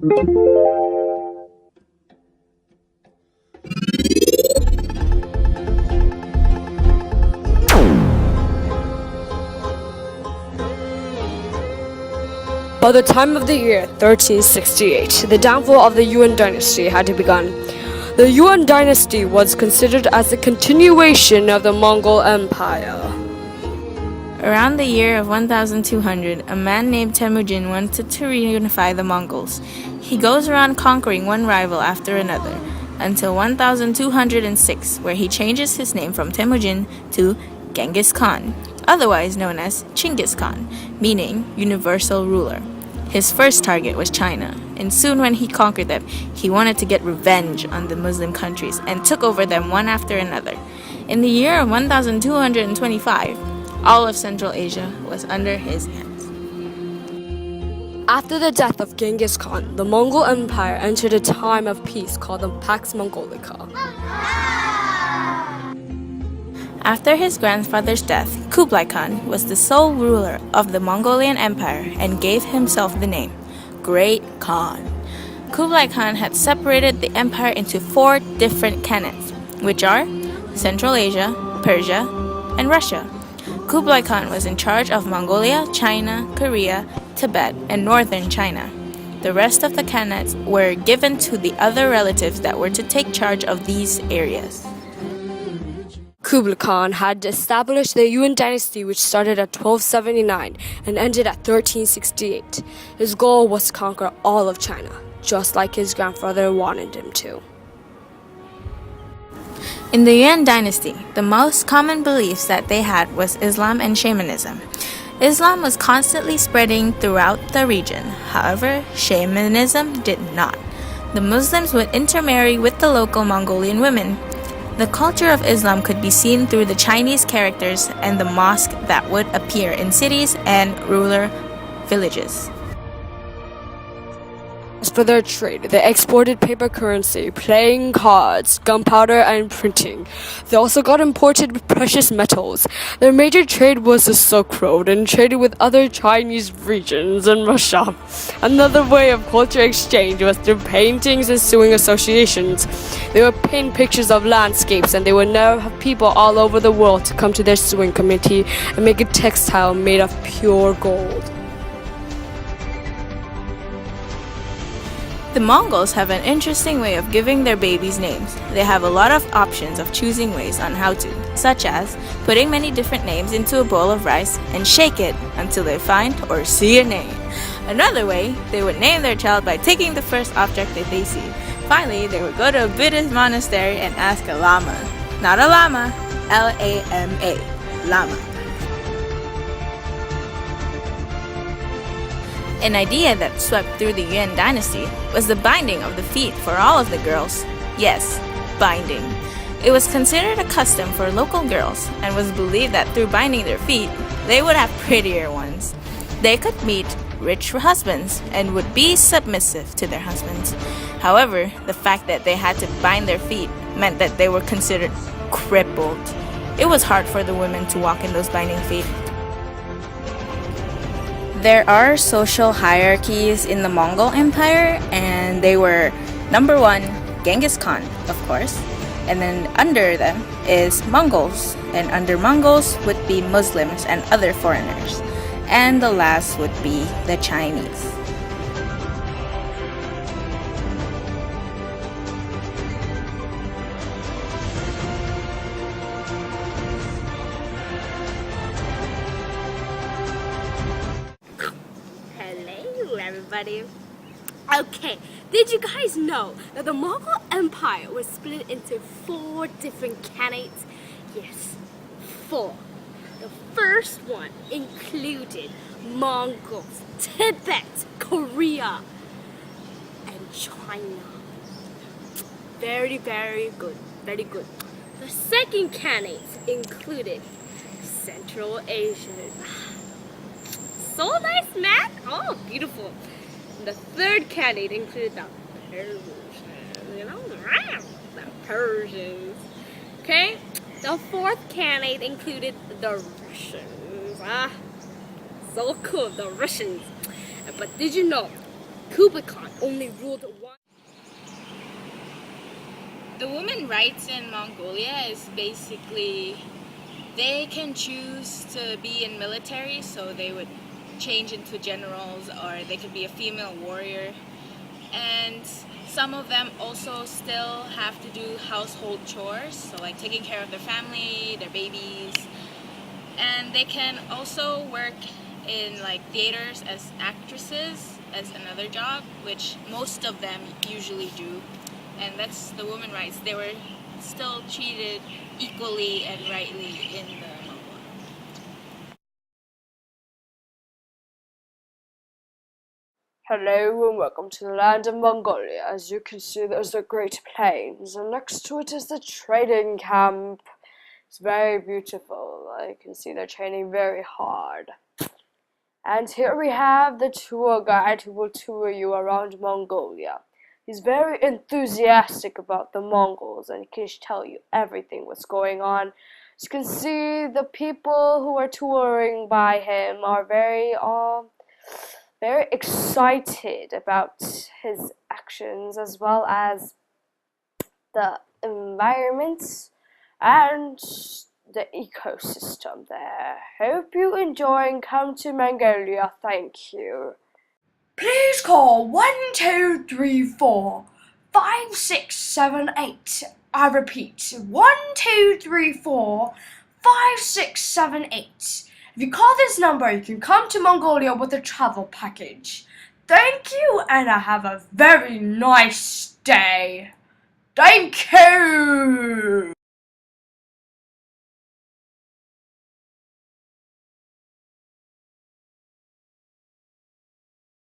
By the time of the year 1368, the downfall of the Yuan dynasty had begun. The Yuan dynasty was considered as a continuation of the Mongol Empire. Around the year of 1200, a man named Temujin wanted to reunify the Mongols. He goes around conquering one rival after another, until 1206, where he changes his name from Temujin to Genghis Khan, otherwise known as Chinggis Khan, meaning universal ruler. His first target was China, and soon when he conquered them, he wanted to get revenge on the Muslim countries and took over them one after another. In the year of 1225, all of Central Asia was under his hands. After the death of Genghis Khan, the Mongol Empire entered a time of peace called the Pax Mongolica. After his grandfather's death, Kublai Khan was the sole ruler of the Mongolian Empire and gave himself the name Great Khan. Kublai Khan had separated the empire into 4 different khanates, which are Central Asia, Persia, and Russia. Kublai Khan was in charge of Mongolia, China, Korea, Tibet, and northern China. The rest of the khanates were given to the other relatives that were to take charge of these areas. Kublai Khan had established the Yuan dynasty, which started at 1279 and ended at 1368. His goal was to conquer all of China, just like his grandfather wanted him to. In the Yuan dynasty, the most common beliefs that they had was Islam and shamanism. Islam was constantly spreading throughout the region. However, shamanism did not. The Muslims would intermarry with the local Mongolian women. The culture of Islam could be seen through the Chinese characters and the mosque that would appear in cities and rural villages. As for their trade, they exported paper currency, playing cards, gunpowder, and printing. They also got imported precious metals. Their major trade was the Silk Road and traded with other Chinese regions and Russia. Another way of culture exchange was through paintings and sewing associations. They would paint pictures of landscapes, and they would now have people all over the world to come to their sewing community and make a textile made of pure gold. The Mongols have an interesting way of giving their babies names. They have a lot of options of choosing ways on how to, such as putting many different names into a bowl of rice and shake it until they find or see a name. Another way, they would name their child by taking the first object that they see. Finally, they would go to a Buddhist monastery and ask a lama. Not a llama, L-A-M-A, lama. An idea that swept through the Yuan dynasty was the binding of the feet for all of the girls. Yes, binding. It was considered a custom for local girls and was believed that through binding their feet, they would have prettier ones. They could meet rich husbands and would be submissive to their husbands. However, the fact that they had to bind their feet meant that they were considered crippled. It was hard for the women to walk in those binding feet. There are social hierarchies in the Mongol Empire, and they were number 1, Genghis Khan, of course, and then under them is Mongols, and under Mongols would be Muslims and other foreigners, and the last would be the Chinese. Hello, everybody. Okay, did you guys know that the Mongol Empire was split into 4 different khanates? Yes, 4. The first one included Mongols, Tibet, Korea, and China. Very, very good. Very good. The second khanate included Central Asia. So nice, man. Oh, beautiful. And the third khanate included the Persians. The Persians. Okay? The fourth khanate included the Russians. So cool, the Russians. But did you know Kublai Khan only ruled one. The women's rights in Mongolia is basically they can choose to be in military, so they would change into generals, or they could be a female warrior. And some of them also still have to do household chores, so like taking care of their family, their babies. And they can also work in like theaters as actresses as another job, which most of them usually do. And that's the women's rights. They were still treated equally and rightly in the Mongol. Hello and welcome to the land of Mongolia. As you can see, there's the Great Plains, and next to it is the trading camp. It's very beautiful. You can see they're training very hard. And here we have the tour guide who will tour you around Mongolia. He's very enthusiastic about the Mongols, and he can tell you everything what's going on. As you can see, the people who are touring by him are very excited about his actions, as well as the environment and the ecosystem there. Hope you enjoy and come to Mongolia. Thank you. Please call 1234 5678. I repeat, 1234 5678. If you call this number, you can come to Mongolia with a travel package. Thank you, and I have a very nice day. Thank you!